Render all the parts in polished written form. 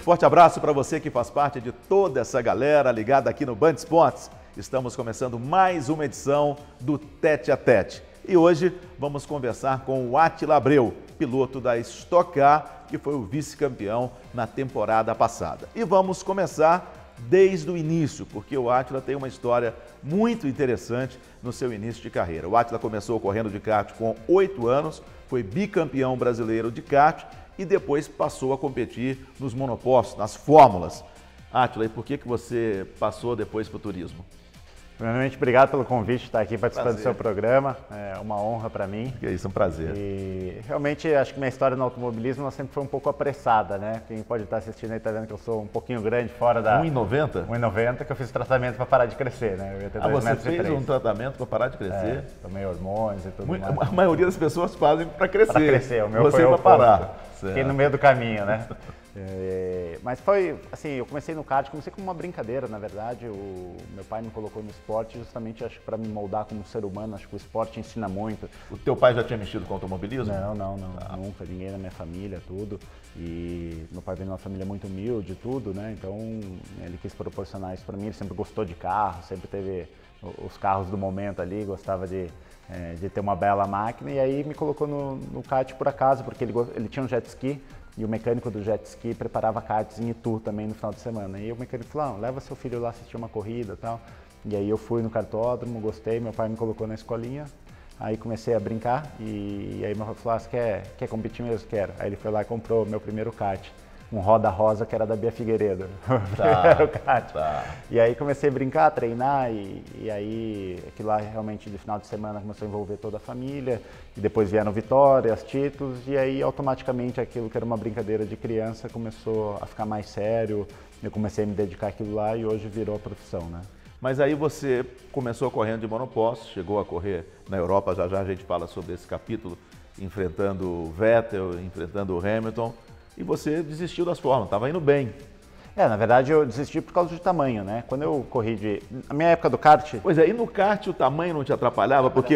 forte abraço para você que faz parte de toda essa galera ligada aqui no Band Esportes. Estamos começando mais uma edição do Tete a Tete. E hoje vamos conversar com o Átila Abreu, piloto da Stock Car, que foi o vice-campeão na temporada passada. E vamos começar desde o início, porque o Átila tem uma história muito interessante no seu início de carreira. O Átila começou correndo de kart com 8 anos, foi bicampeão brasileiro de kart e depois passou a competir nos monopostos, nas fórmulas. Átila, e por que você passou depois para o turismo? Primeiramente, obrigado pelo convite de estar aqui participando do seu programa. É uma honra para mim. É isso, é um prazer. E realmente acho que minha história no automobilismo ela sempre foi um pouco apressada, né? Quem pode estar assistindo aí está vendo que eu sou um pouquinho grande, fora da... 1,90? 1,90, que eu fiz tratamento para parar de crescer, né? Eu ia ter 2,3 metros. Você fez um tratamento para parar de crescer? Tomei hormônios e tudo mais. A maioria das pessoas fazem para crescer. Para crescer, o meu você foi para parar. Certo. Fiquei no meio do caminho, né? Mas foi, assim, eu comecei no kart, comecei como uma brincadeira, na verdade. O meu pai me colocou no esporte justamente, acho que para me moldar como ser humano. Acho que o esporte ensina muito. O teu pai já tinha mexido com automobilismo? Não, nunca, ninguém na minha família, tudo. E meu pai vem de uma família muito humilde, tudo, né? Então ele quis proporcionar isso para mim. Ele sempre gostou de carro, sempre teve os carros do momento ali, gostava de ter uma bela máquina. E aí me colocou no kart por acaso, porque ele tinha um jet ski. E o mecânico do jet ski preparava karts em Itu também no final de semana. E o mecânico falou, leva seu filho lá assistir uma corrida e tal. E aí eu fui no kartódromo, gostei, meu pai me colocou na escolinha. Aí comecei a brincar e aí meu pai falou, você quer competir mesmo? Quero. Aí ele foi lá e comprou meu primeiro kart. Um roda rosa que era da Bia Figueiredo, primeiro kart. E aí comecei a brincar, a treinar e aí aquilo lá realmente de final de semana começou a envolver toda a família e depois vieram vitórias, títulos e aí automaticamente aquilo que era uma brincadeira de criança começou a ficar mais sério, eu comecei a me dedicar àquilo lá e hoje virou a profissão, né? Mas aí você começou correndo de monoposto, chegou a correr na Europa, já a gente fala sobre esse capítulo, enfrentando o Vettel, enfrentando o Hamilton. E você desistiu das fórmulas, estava indo bem. Na verdade eu desisti por causa de tamanho, né? Quando eu corri na minha época do kart... Pois é, e no kart o tamanho não te atrapalhava, porque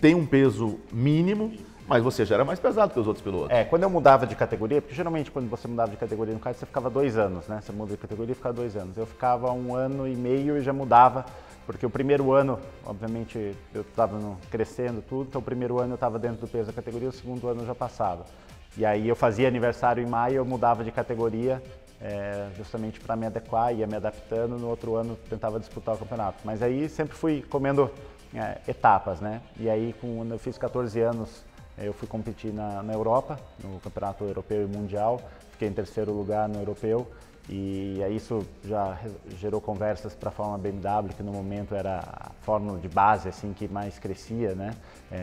tem um peso mínimo, mas você já era mais pesado que os outros pilotos. Quando eu mudava de categoria, porque geralmente quando você mudava de categoria no kart, você ficava 2 anos, né? Você muda de categoria e fica 2 anos. Eu ficava 1 ano e meio e já mudava, porque o primeiro ano, obviamente, eu estava crescendo tudo, então o primeiro ano eu estava dentro do peso da categoria, o segundo ano eu já passava. E aí eu fazia aniversário em maio, eu mudava de categoria justamente para me adequar, ia me adaptando, no outro ano tentava disputar o campeonato. Mas aí sempre fui comendo etapas, né? E aí quando eu fiz 14 anos, eu fui competir na Europa, no campeonato europeu e mundial, fiquei em 3º lugar no europeu. E aí isso já gerou conversas para a Fórmula BMW, que no momento era a fórmula de base assim, que mais crescia, né?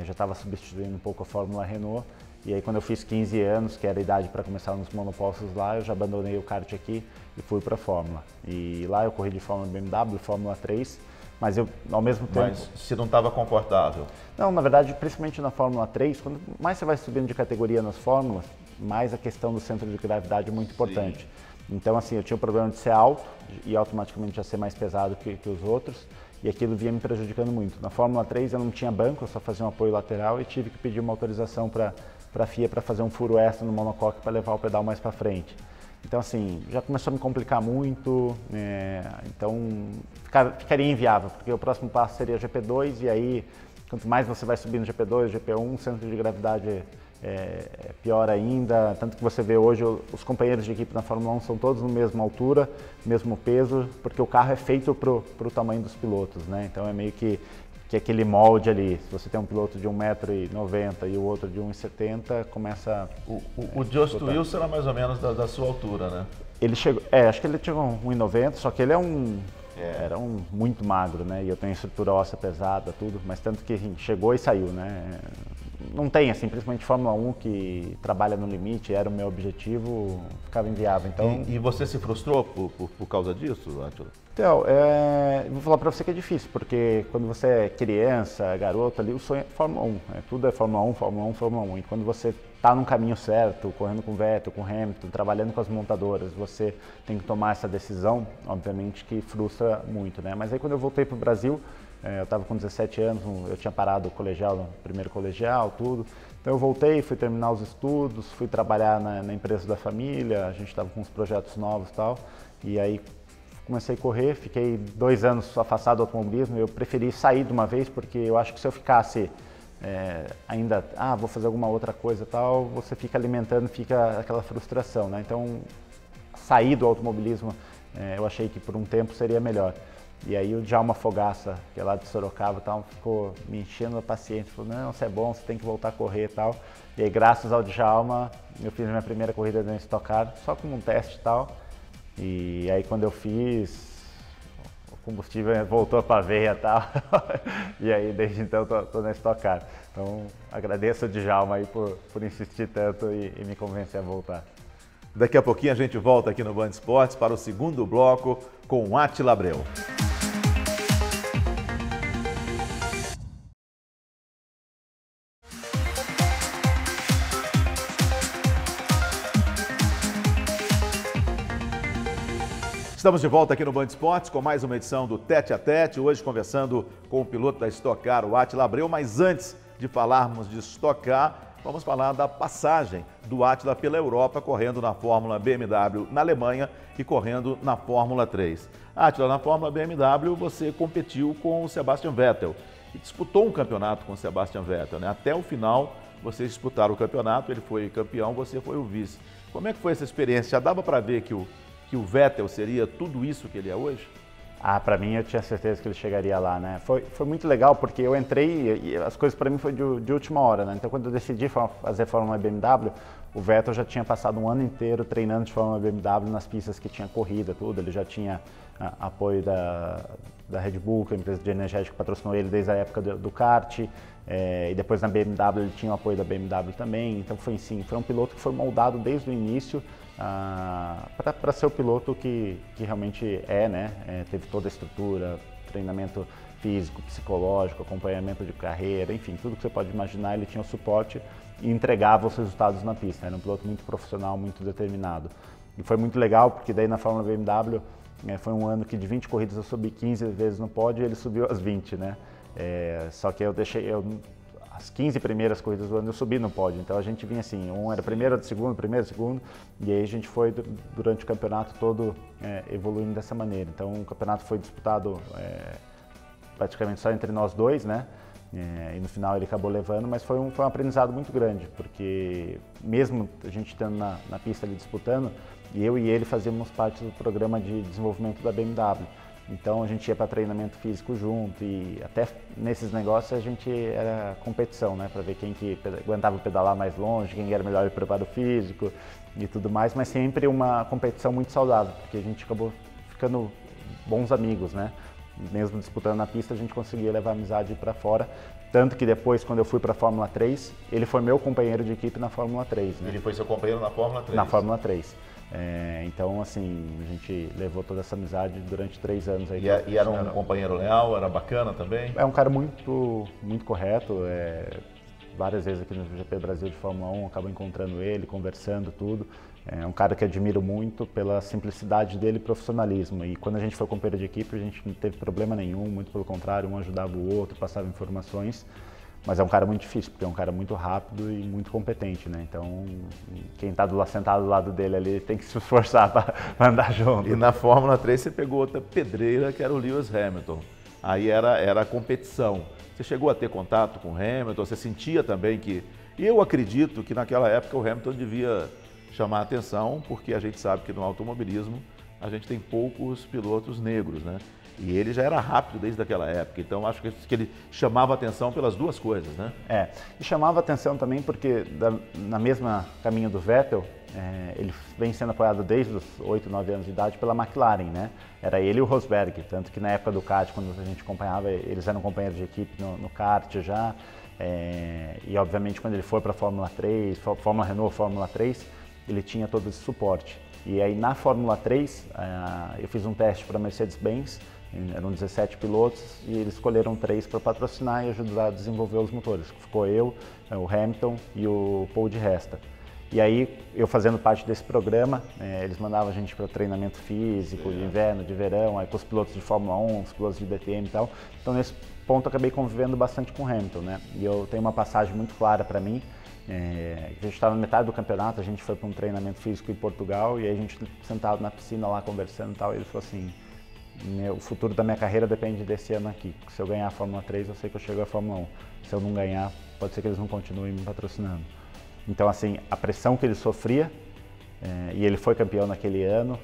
Já estava substituindo um pouco a Fórmula Renault. E aí quando eu fiz 15 anos, que era a idade para começar nos monopostos lá, eu já abandonei o kart aqui e fui para a Fórmula. E lá eu corri de Fórmula BMW, Fórmula 3, mas eu ao mesmo tempo... Mas você não estava confortável? Não, na verdade, principalmente na Fórmula 3, quando mais você vai subindo de categoria nas fórmulas, mais a questão do centro de gravidade é muito importante. Sim. Então assim, eu tinha o problema de ser alto e automaticamente já ser mais pesado que os outros. E aquilo vinha me prejudicando muito. Na Fórmula 3 eu não tinha banco, eu só fazia um apoio lateral e tive que pedir uma autorização para a FIA para fazer um furo extra no monocoque para levar o pedal mais para frente. Então assim, já começou a me complicar muito, então ficaria inviável, porque o próximo passo seria GP2 e aí quanto mais você vai subindo GP2, GP1, o centro de gravidade é pior ainda, tanto que você vê hoje os companheiros de equipe na Fórmula 1 são todos na mesma altura, mesmo peso, porque o carro é feito para o tamanho dos pilotos, né? Então é meio que aquele molde ali, se você tem um piloto de 1,90 m e o outro de 1,70 m, começa... O Just Wilson era mais ou menos da sua altura, né? Ele chegou, acho que ele tinha 1,90 m, só que ele era muito magro, né? E eu tenho estrutura óssea pesada, tudo, mas tanto que chegou e saiu, né? Não tem, assim, principalmente Fórmula 1 que trabalha no limite, era o meu objetivo, ficava inviável. Então... E você se frustrou por causa disso, Átila? Então, vou falar para você que é difícil, porque quando você é criança, garoto ali, o sonho é Fórmula 1. Tudo é Fórmula 1, Fórmula 1, Fórmula 1. E quando você está num caminho certo, correndo com o Vettel, com o Hamilton, trabalhando com as montadoras, você tem que tomar essa decisão, obviamente que frustra muito, né? Mas aí quando eu voltei para o Brasil, eu estava com 17 anos, eu tinha parado o colegial, no primeiro colegial, tudo. Então eu voltei, fui terminar os estudos, fui trabalhar na empresa da família, a gente estava com uns projetos novos e tal, e aí comecei a correr, fiquei 2 anos afastado do automobilismo. Eu preferi sair de uma vez, porque eu acho que se eu ficasse ainda, vou fazer alguma outra coisa e tal, você fica alimentando, fica aquela frustração, né? Então, sair do automobilismo, eu achei que por um tempo seria melhor. E aí o Djalma Fogaça, que é lá de Sorocaba, tal, ficou me enchendo a paciência, falou, não, você é bom, você tem que voltar a correr e tal. E aí, graças ao Djalma, eu fiz minha primeira corrida na Stock Car, só como um teste e tal. E aí quando eu fiz, o combustível voltou para a veia e tal. E aí desde então tô na Stock Car. Então agradeço ao Djalma aí por insistir tanto e me convencer a voltar. Daqui a pouquinho a gente volta aqui no Band Esportes para o segundo bloco com o Átila Abreu. Estamos de volta aqui no Band Esportes com mais uma edição do Tete a Tete, hoje conversando com o piloto da Stock Car, o Átila Abreu, mas antes de falarmos de Stock Car, vamos falar da passagem do Átila pela Europa, correndo na Fórmula BMW na Alemanha e correndo na Fórmula 3. Átila, na Fórmula BMW você competiu com o Sebastian Vettel e disputou um campeonato com o Sebastian Vettel, né? Até o final vocês disputaram o campeonato, ele foi campeão, você foi o vice. Como é que foi essa experiência? Já dava para ver que o Vettel seria tudo isso que ele é hoje? Para mim eu tinha certeza que ele chegaria lá, né? Foi muito legal porque eu entrei e as coisas para mim foi de última hora, né? Então quando eu decidi fazer Fórmula BMW, o Vettel já tinha passado um ano inteiro treinando de Fórmula BMW nas pistas que tinha corrida, tudo. Ele já tinha apoio da Red Bull, que é a empresa de energético que patrocinou ele desde a época do kart. E depois na BMW ele tinha o apoio da BMW também. Então foi um piloto que foi moldado desde o início para ser o piloto que realmente né? Teve toda a estrutura, treinamento físico, psicológico, acompanhamento de carreira, enfim, tudo que você pode imaginar, ele tinha o suporte e entregava os resultados na pista. Era um piloto muito profissional, muito determinado. E foi muito legal porque daí na Fórmula BMW foi um ano que de 20 corridas eu subi 15 vezes no pódio e ele subiu as 20, né? Só que as 15 primeiras corridas do ano eu subi no pódio, então a gente vinha assim, um era primeiro, segundo, e aí a gente foi durante o campeonato todo evoluindo dessa maneira. Então o campeonato foi disputado praticamente só entre nós dois, né? E no final ele acabou levando, mas foi um aprendizado muito grande, porque mesmo a gente estando na pista ali disputando, eu e ele fazíamos parte do programa de desenvolvimento da BMW. Então a gente ia para treinamento físico junto e até nesses negócios a gente era competição, né? Para ver quem que aguentava pedalar mais longe, quem era melhor em preparo físico e tudo mais, mas sempre uma competição muito saudável, porque a gente acabou ficando bons amigos, né? Mesmo disputando na pista a gente conseguia levar a amizade para fora, tanto que depois quando eu fui para a Fórmula 3, ele foi meu companheiro de equipe na Fórmula 3, né? Ele foi seu companheiro na Fórmula 3? Na Fórmula 3. Então, assim, a gente levou toda essa amizade durante 3 anos. Aí, e era um companheiro leal, era bacana também? É um cara muito correto. Várias vezes aqui no GP Brasil de Fórmula 1 eu acabo encontrando ele, conversando, tudo. É um cara que admiro muito pela simplicidade dele e profissionalismo. E quando a gente foi companheiro de equipe, a gente não teve problema nenhum, muito pelo contrário, um ajudava o outro, passava informações. Mas é um cara muito difícil, porque é um cara muito rápido e muito competente, né? Então, quem está sentado do lado dele ali tem que se esforçar para andar junto. E na Fórmula 3 você pegou outra pedreira, que era o Lewis Hamilton. Aí era a competição. Você chegou a ter contato com o Hamilton? Você sentia também que... E eu acredito que naquela época o Hamilton devia chamar a atenção, porque a gente sabe que no automobilismo a gente tem poucos pilotos negros, né? E ele já era rápido desde aquela época, então acho que ele chamava atenção pelas duas coisas, né? E chamava atenção também porque na mesma caminho do Vettel, ele vem sendo apoiado desde os 8, 9 anos de idade pela McLaren, né? Era ele e o Rosberg, tanto que na época do kart, quando a gente acompanhava, eles eram companheiros de equipe no kart já, e obviamente quando ele foi para a Fórmula 3, Fórmula Renault, Fórmula 3, ele tinha todo esse suporte. E aí na Fórmula 3, eu fiz um teste para a Mercedes-Benz, eram 17 pilotos e eles escolheram 3 para patrocinar e ajudar a desenvolver os motores. Ficou eu, o Hamilton e o Paul di Resta. E aí, eu fazendo parte desse programa, eles mandavam a gente para treinamento físico, de inverno, de verão, aí com os pilotos de Fórmula 1, os pilotos de DTM e tal. Então, nesse ponto, eu acabei convivendo bastante com o Hamilton, né? E eu tenho uma passagem muito clara para mim. A gente estava na metade do campeonato, a gente foi para um treinamento físico em Portugal e aí a gente sentado na piscina lá conversando e tal, e ele falou assim: o futuro da minha carreira depende desse ano aqui. Se eu ganhar a Fórmula 3, eu sei que eu chego à Fórmula 1. Se eu não ganhar, pode ser que eles não continuem me patrocinando. Então, assim, a pressão que ele sofria, e ele foi campeão naquele ano,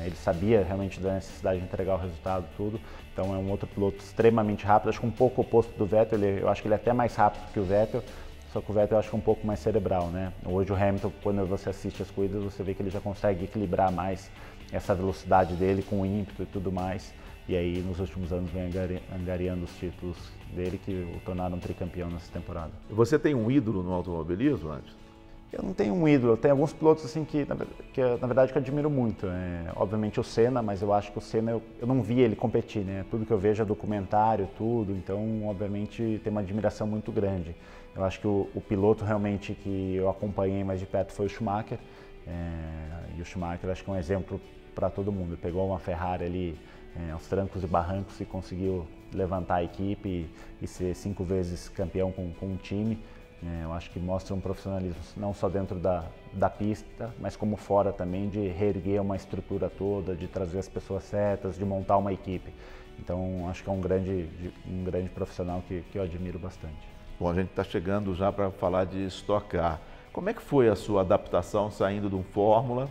ele sabia realmente da necessidade de entregar o resultado, tudo. Então, é um outro piloto extremamente rápido, acho que um pouco oposto do Vettel, eu acho que ele é até mais rápido que o Vettel, só que o Vettel eu acho que um pouco mais cerebral, né? Hoje o Hamilton, quando você assiste as corridas, você vê que ele já consegue equilibrar mais essa velocidade dele com o ímpeto e tudo mais. E aí, nos últimos anos, vem angariando os títulos dele que o tornaram tricampeão nessa temporada. Você tem um ídolo no automobilismo, Adi? Eu não tenho um ídolo, eu tenho alguns pilotos assim que na verdade que eu admiro muito. Obviamente o Senna, mas eu acho que o Senna eu não vi ele competir, né? Tudo que eu vejo é documentário, tudo, então obviamente tem uma admiração muito grande. Eu acho que o piloto realmente que eu acompanhei mais de perto foi o Schumacher, e o Schumacher acho que é um exemplo para todo mundo. Ele pegou uma Ferrari ali aos trancos e barrancos e conseguiu levantar a equipe e ser 5 vezes campeão com um time. Eu acho que mostra um profissionalismo não só dentro da pista, mas como fora também, de reerguer uma estrutura toda, de trazer as pessoas certas, de montar uma equipe. Então, acho que é um grande profissional que eu admiro bastante. Bom, a gente está chegando já para falar de Stock Car. Como é que foi a sua adaptação saindo de um Fórmula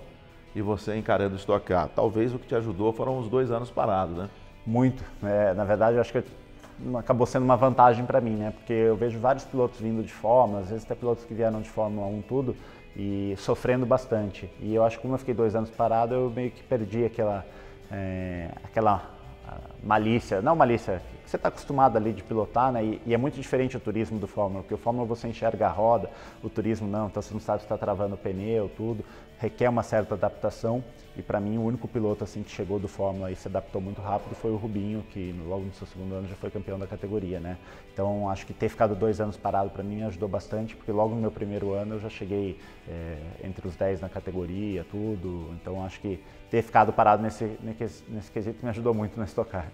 e você encarando Stock Car? Talvez o que te ajudou foram os 2 anos parados, né? Muito. Na verdade, eu acho que acabou sendo uma vantagem para mim, né? Porque eu vejo vários pilotos vindo de Fórmula, às vezes até pilotos que vieram de Fórmula 1 tudo, e sofrendo bastante. E eu acho que como eu fiquei 2 anos parado, eu meio que perdi aquela malícia, não malícia, que você está acostumado ali de pilotar, né? E é muito diferente o turismo do Fórmula, porque o Fórmula você enxerga a roda, o turismo não, então você não sabe se está travando o pneu, tudo, requer uma certa adaptação. E para mim o único piloto assim que chegou do Fórmula e se adaptou muito rápido foi o Rubinho, que logo no seu 2º ano já foi campeão da categoria, né? Então acho que ter ficado 2 anos parado para mim ajudou bastante, porque logo no meu 1º ano eu já cheguei entre os 10 na categoria, tudo. Então acho que ter ficado parado nesse quesito me ajudou muito na Stock Car.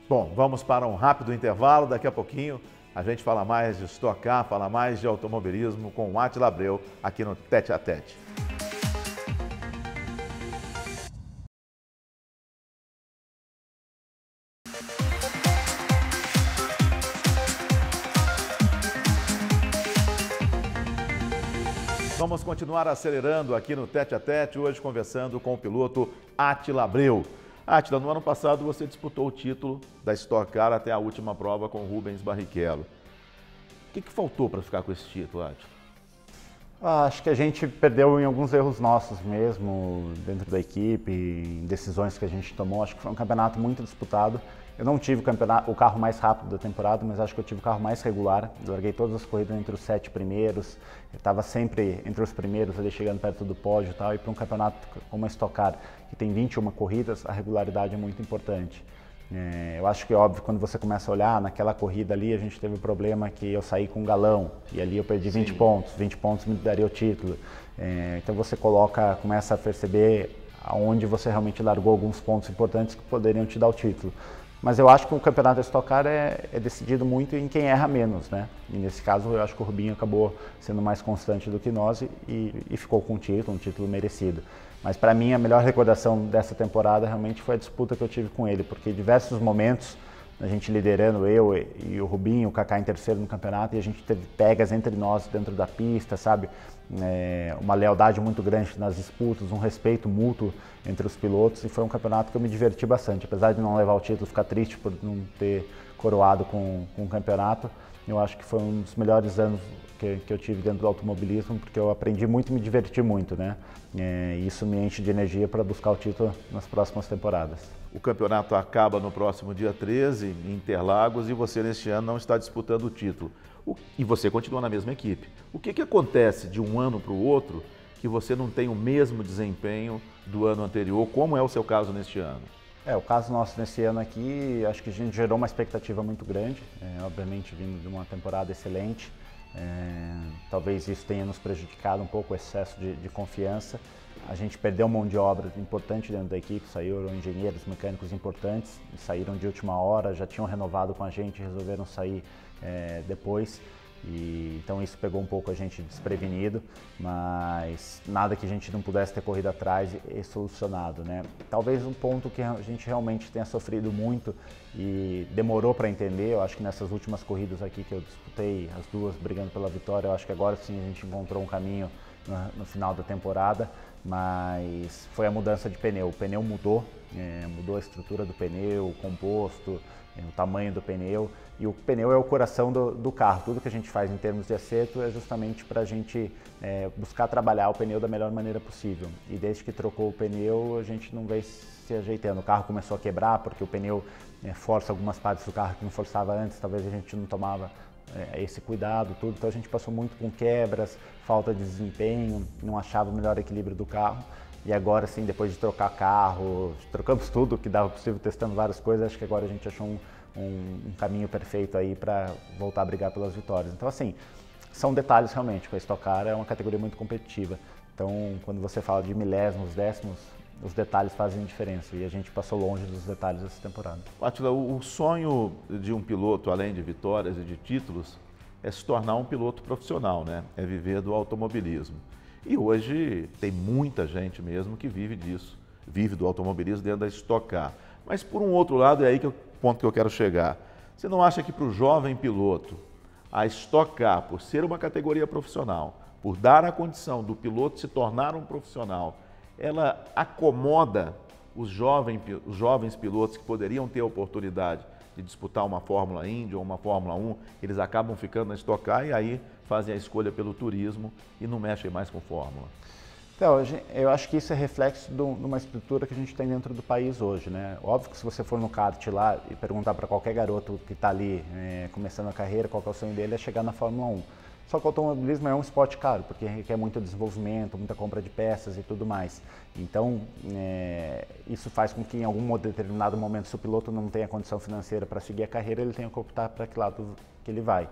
Bom, vamos para um rápido intervalo, daqui a pouquinho a gente fala mais de Stock Car, fala mais de automobilismo com o Átila Abreu aqui no Tete a Tete. Vamos continuar acelerando aqui no Tete a Tete, hoje conversando com o piloto Átila Abreu. Átila, no ano passado você disputou o título da Stock Car até a última prova com o Rubens Barrichello. O que faltou para ficar com esse título, Átila? Acho que a gente perdeu em alguns erros nossos mesmo, dentro da equipe, em decisões que a gente tomou. Acho que foi um campeonato muito disputado. Eu não tive o carro mais rápido da temporada, mas acho que eu tive o carro mais regular. Eu larguei todas as corridas entre os 7 primeiros, eu estava sempre entre os primeiros, ali chegando perto do pódio e tal. E para um campeonato como a Stock Car, que tem 21 corridas, a regularidade é muito importante. Eu acho que é óbvio, quando você começa a olhar, naquela corrida ali a gente teve o problema que eu saí com um galão e ali eu perdi 20 pontos, 20 pontos me daria o título. Então você começa a perceber aonde você realmente largou alguns pontos importantes que poderiam te dar o título. Mas eu acho que o campeonato da Stock Car é decidido muito em quem erra menos, né? E nesse caso eu acho que o Rubinho acabou sendo mais constante do que nós e ficou com o título, um título merecido. Mas para mim a melhor recordação dessa temporada realmente foi a disputa que eu tive com ele, porque em diversos momentos, a gente liderando, eu e o Rubinho, o Kaká em terceiro no campeonato, e a gente teve pegas entre nós dentro da pista, sabe? Uma lealdade muito grande nas disputas, um respeito mútuo entre os pilotos, e foi um campeonato que eu me diverti bastante. Apesar de não levar o título, ficar triste por não ter coroado com o campeonato, eu acho que foi um dos melhores anos que eu tive dentro do automobilismo, porque eu aprendi muito e me diverti muito, né? Isso me enche de energia para buscar o título nas próximas temporadas. O campeonato acaba no próximo dia 13, em Interlagos, e você neste ano não está disputando o título. E você continua na mesma equipe. O que acontece de um ano para o outro que você não tem o mesmo desempenho do ano anterior, como é o seu caso neste ano? O caso nosso nesse ano aqui, acho que a gente gerou uma expectativa muito grande, obviamente vindo de uma temporada excelente. Talvez isso tenha nos prejudicado um pouco o excesso de confiança. A gente perdeu mão de obra importante dentro da equipe, saíram engenheiros, mecânicos importantes, saíram de última hora, já tinham renovado com a gente, resolveram sair depois. Então isso pegou um pouco a gente desprevenido, mas nada que a gente não pudesse ter corrido atrás e solucionado, né? Talvez um ponto que a gente realmente tenha sofrido muito e demorou para entender, eu acho que nessas últimas corridas aqui que eu disputei, as duas brigando pela vitória, eu acho que agora sim a gente encontrou um caminho no final da temporada, mas foi a mudança de pneu. O pneu mudou, mudou a estrutura do pneu, o composto, o tamanho do pneu, e o pneu é o coração do carro. Tudo que a gente faz em termos de acerto é justamente para a gente buscar trabalhar o pneu da melhor maneira possível. E desde que trocou o pneu, a gente não vem se ajeitando. O carro começou a quebrar porque o pneu força algumas partes do carro que não forçava antes, talvez a gente não tomava esse cuidado, tudo. Então a gente passou muito com quebras, falta de desempenho, não achava o melhor equilíbrio do carro. E agora sim, depois de trocar carro, trocamos tudo que dava possível, testando várias coisas, acho que agora a gente achou um caminho perfeito aí para voltar a brigar pelas vitórias. Então assim, são detalhes realmente, a Stock Car é uma categoria muito competitiva. Então quando você fala de milésimos, décimos, os detalhes fazem diferença e a gente passou longe dos detalhes essa temporada. Átila, o sonho de um piloto, além de vitórias e de títulos, é se tornar um piloto profissional, né? É viver do automobilismo. E hoje tem muita gente mesmo que vive disso, vive do automobilismo dentro da Stock Car. Mas por um outro lado, é aí que o ponto que eu quero chegar. Você não acha que para o jovem piloto, a Stock Car, por ser uma categoria profissional, por dar a condição do piloto se tornar um profissional, ela acomoda os jovens pilotos que poderiam ter a oportunidade de disputar uma Fórmula Indy ou uma Fórmula 1, eles acabam ficando na Stock Car e aí fazem a escolha pelo turismo e não mexem mais com Fórmula? Então, eu acho que isso é reflexo de uma estrutura que a gente tem dentro do país hoje, né? Óbvio que se você for no kart lá e perguntar para qualquer garoto que está ali começando a carreira, qual que é o sonho dele, é chegar na Fórmula 1. Só que o automobilismo é um esporte caro, porque requer muito desenvolvimento, muita compra de peças e tudo mais. Então, isso faz com que em algum determinado momento, se o piloto não tem a condição financeira para seguir a carreira, ele tenha que optar para que lado que ele vai.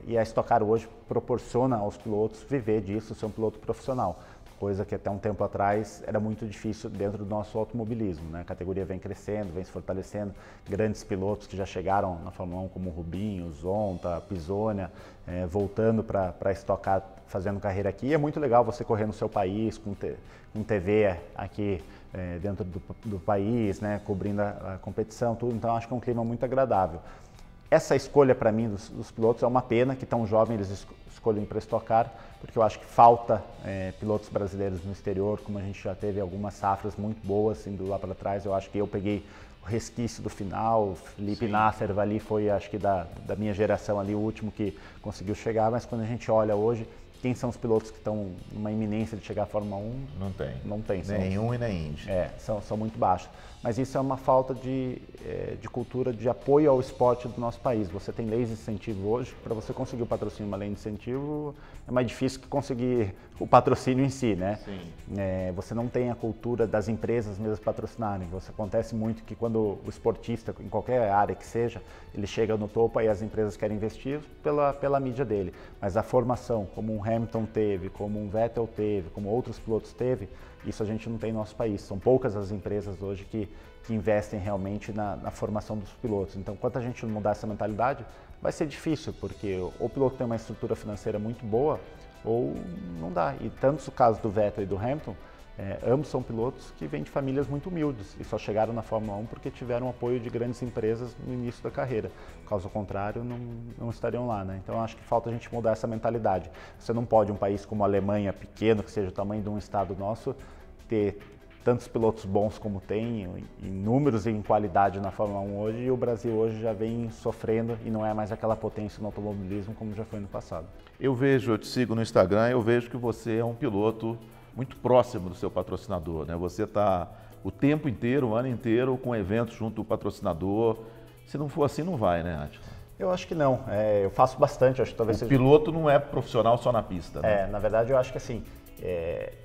E a Stock Car hoje proporciona aos pilotos viver disso, ser um piloto profissional. Coisa que até um tempo atrás era muito difícil dentro do nosso automobilismo, né? A categoria vem crescendo, vem se fortalecendo, grandes pilotos que já chegaram na Fórmula 1 como Rubinho, Zonta, Pisonia, voltando para a Stock Car, fazendo carreira aqui. E é muito legal você correr no seu país, com TV aqui dentro do país, né? Cobrindo a competição, tudo, então acho que é um clima muito agradável. Essa escolha para mim dos pilotos é uma pena que tão jovens eles escolhem para Stock Car, porque eu acho que falta pilotos brasileiros no exterior, como a gente já teve algumas safras muito boas indo lá para trás. Eu acho que eu peguei o resquício do final, Felipe Nasser ali foi, acho que da minha geração ali, o último que conseguiu chegar, mas quando a gente olha hoje, quem são os pilotos que estão numa iminência de chegar à Fórmula 1? Não tem. Nenhum e nem Indy. São muito baixos. Mas isso é uma falta de cultura, de apoio ao esporte do nosso país. Você tem leis de incentivo hoje, para você conseguir o patrocínio de uma lei de incentivo, é mais difícil que conseguir o patrocínio em si, né? Sim. Você não tem a cultura das empresas mesmo patrocinarem. Acontece muito que quando o esportista, em qualquer área que seja, ele chega no topo e as empresas querem investir pela mídia dele. Mas a formação, como um Hamilton teve, como um Vettel teve, como outros pilotos teve, isso a gente não tem no nosso país. São poucas as empresas hoje que investem realmente na formação dos pilotos. Então, enquanto a gente não mudar essa mentalidade, vai ser difícil, porque ou o piloto tem uma estrutura financeira muito boa, ou não dá. E tanto o caso do Vettel e do Hamilton, ambos são pilotos que vêm de famílias muito humildes e só chegaram na Fórmula 1 porque tiveram apoio de grandes empresas no início da carreira. Caso contrário, não estariam lá, né? Então, acho que falta a gente mudar essa mentalidade. Você não pode, um país como a Alemanha, pequeno, que seja o tamanho de um estado nosso, ter tantos pilotos bons como tem, em números e em qualidade na Fórmula 1 hoje, e o Brasil hoje já vem sofrendo e não é mais aquela potência no automobilismo como já foi no passado. Eu te sigo no Instagram, eu vejo que você é um piloto muito próximo do seu patrocinador, né? Você está o tempo inteiro, o ano inteiro, com eventos junto do patrocinador. Se não for assim, não vai, né, Átila? Eu acho que não. Eu faço bastante, acho que talvez o piloto não é profissional só na pista, né? Na verdade, eu acho que assim,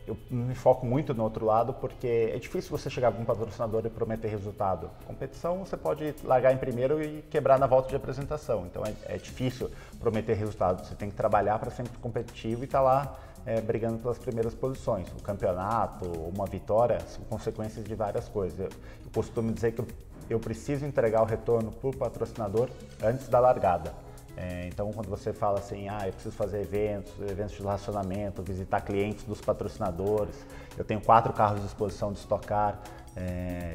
eu me foco muito no outro lado porque é difícil você chegar com um patrocinador e prometer resultado. Competição você pode largar em primeiro e quebrar na volta de apresentação, então é difícil prometer resultado. Você tem que trabalhar para ser sempre competitivo e estar lá brigando pelas primeiras posições. O campeonato, uma vitória, são consequências de várias coisas. Eu costumo dizer que eu preciso entregar o retorno para o patrocinador antes da largada. Então, quando você fala assim, eu preciso fazer eventos de relacionamento, visitar clientes dos patrocinadores, eu tenho 4 carros de exposição de Stock Car,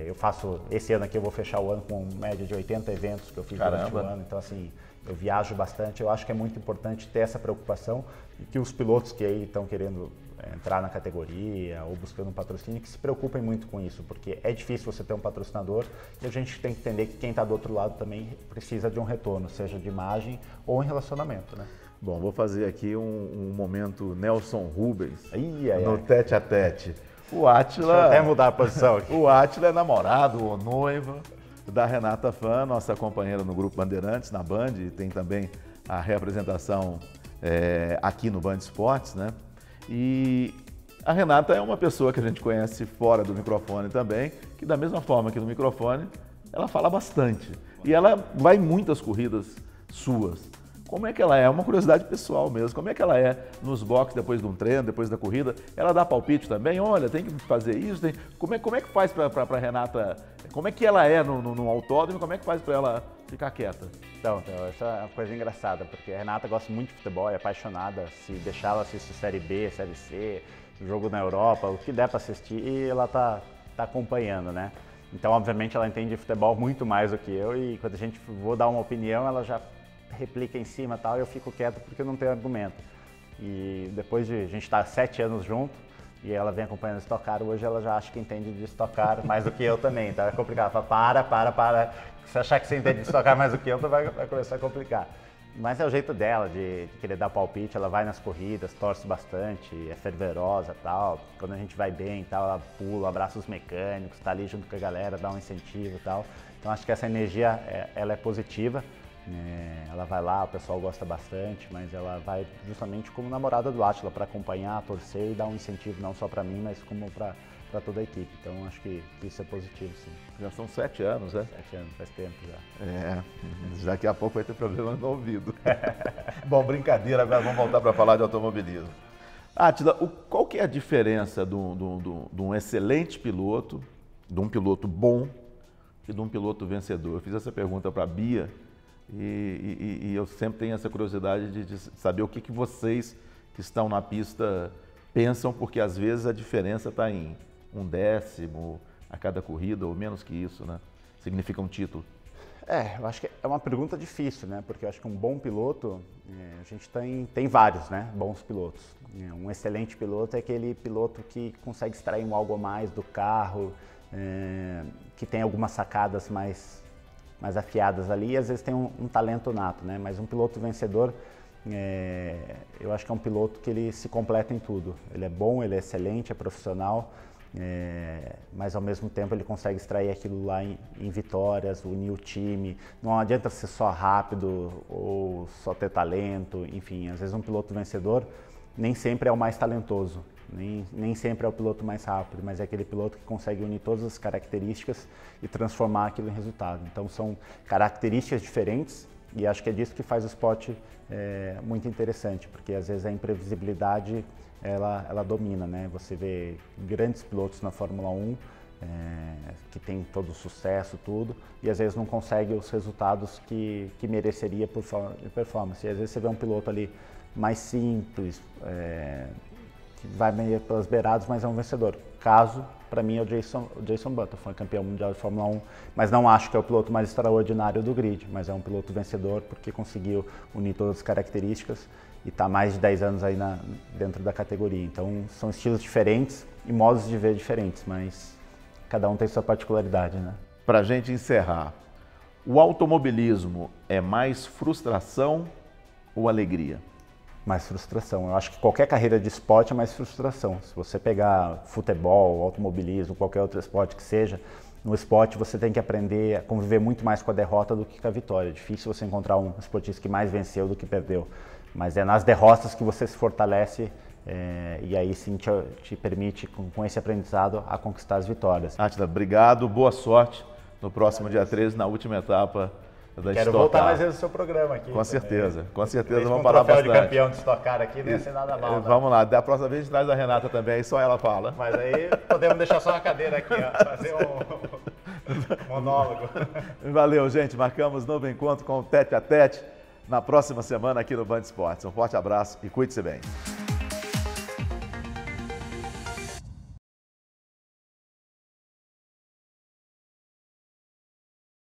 eu faço, esse ano aqui eu vou fechar o ano com média de 80 eventos que eu fiz durante o ano, então assim, eu viajo bastante, eu acho que é muito importante ter essa preocupação e que os pilotos que aí estão querendo entrar na categoria ou buscando um patrocínio, que se preocupem muito com isso, porque é difícil você ter um patrocinador e a gente tem que entender que quem está do outro lado também precisa de um retorno, seja de imagem ou em relacionamento, né? Bom, vou fazer aqui um momento Nelson Rubens no tete a tete. O Átila... Deixa eu até mudar a posição aqui. O Átila é namorado ou noivo da Renata Fan, nossa companheira no Grupo Bandeirantes, na Band, e tem também a representação aqui no Band Esportes, né? E a Renata é uma pessoa que a gente conhece fora do microfone também, que da mesma forma que no microfone, ela fala bastante. E ela vai em muitas corridas suas. Como é que ela é? É uma curiosidade pessoal mesmo. Como é que ela é nos boxes depois de um treino, depois da corrida? Ela dá palpite também? Olha, tem que fazer isso. Como é que faz para a Renata? Como é que ela é no autódromo? Como é que faz para ela ficar quieta? Então, essa é uma coisa engraçada, porque a Renata gosta muito de futebol, é apaixonada. Se deixar, ela assiste Série B, Série C, jogo na Europa, o que der para assistir, e ela tá acompanhando, né? Então, obviamente, ela entende de futebol muito mais do que eu, e quando a gente vou dar uma opinião, ela já replica em cima e tal, e eu fico quieto porque eu não tenho argumento. E depois de a gente estar 7 anos junto, e ela vem acompanhando Stock Car, hoje ela já acha que entende de Stock Car mais do que eu também, tá? É complicado. Ela fala, para. Se achar que você entende de Stock Car mais do que eu, vai começar a complicar. Mas é o jeito dela de querer dar palpite, ela vai nas corridas, torce bastante, é fervorosa e tal. Quando a gente vai bem e tal, ela pula, abraça os mecânicos, tá ali junto com a galera, dá um incentivo e tal. Então acho que essa energia, ela é positiva. Ela vai lá, o pessoal gosta bastante, mas ela vai justamente como namorada do Átila para acompanhar, torcer e dar um incentivo não só para mim, mas como para toda a equipe. Então acho que isso é positivo, sim. Já são 7 anos, né? 7 anos, faz tempo já. Daqui a pouco vai ter problema no ouvido. Bom, brincadeira, agora vamos voltar para falar de automobilismo. Átila, qual que é a diferença de um excelente piloto, de um piloto bom e de um piloto vencedor? Eu fiz essa pergunta para a Bia. E eu sempre tenho essa curiosidade de saber o que vocês que estão na pista pensam, porque às vezes a diferença está em 1/10 a cada corrida, ou menos que isso, né? Significa um título. Eu acho que é uma pergunta difícil, né? Porque eu acho que um bom piloto, a gente tem vários, né? Bons pilotos. Um excelente piloto é aquele piloto que consegue extrair um algo a mais do carro, que tem algumas sacadas mais afiadas ali, e às vezes tem um talento nato, né? Mas um piloto vencedor, eu acho que é um piloto que ele se completa em tudo. Ele é bom, ele é excelente, é profissional, mas ao mesmo tempo ele consegue extrair aquilo lá em vitórias, unir o time. Não adianta ser só rápido ou só ter talento, enfim, às vezes um piloto vencedor nem sempre é o mais talentoso. Nem sempre é o piloto mais rápido, mas é aquele piloto que consegue unir todas as características e transformar aquilo em resultado. Então são características diferentes e acho que é disso que faz o esporte muito interessante, porque às vezes a imprevisibilidade ela domina, né? Você vê grandes pilotos na Fórmula 1 que tem todo o sucesso, tudo, e às vezes não consegue os resultados que mereceria por performance. E às vezes você vê um piloto ali mais simples, que vai meio pelas beiradas, mas é um vencedor. Caso, para mim, é o Jason Button, foi campeão mundial de Fórmula 1, mas não acho que é o piloto mais extraordinário do grid, mas é um piloto vencedor porque conseguiu unir todas as características e está mais de 10 anos aí dentro da categoria. Então, são estilos diferentes e modos de ver diferentes, mas cada um tem sua particularidade, né? Para a gente encerrar, o automobilismo é mais frustração ou alegria? Mais frustração. Eu acho que qualquer carreira de esporte é mais frustração. Se você pegar futebol, automobilismo, qualquer outro esporte que seja, no esporte você tem que aprender a conviver muito mais com a derrota do que com a vitória. É difícil você encontrar um esportista que mais venceu do que perdeu. Mas é nas derrotas que você se fortalece E aí sim te permite, com esse aprendizado, a conquistar as vitórias. Átila, obrigado, boa sorte no próximo dia 13, na última etapa da Quero voltar mais vezes no seu programa aqui. Com certeza, vamos falar bastante. De campeão de Stock Car aqui não ia ser nada mal. Vamos lá, da próxima vez a gente traz a Renata também, aí só ela fala. Mas aí podemos deixar só uma cadeira aqui, ó, fazer um monólogo. Valeu, gente, marcamos novo encontro com o Tete a Tete na próxima semana aqui no Band Esportes. Um forte abraço e cuide-se bem.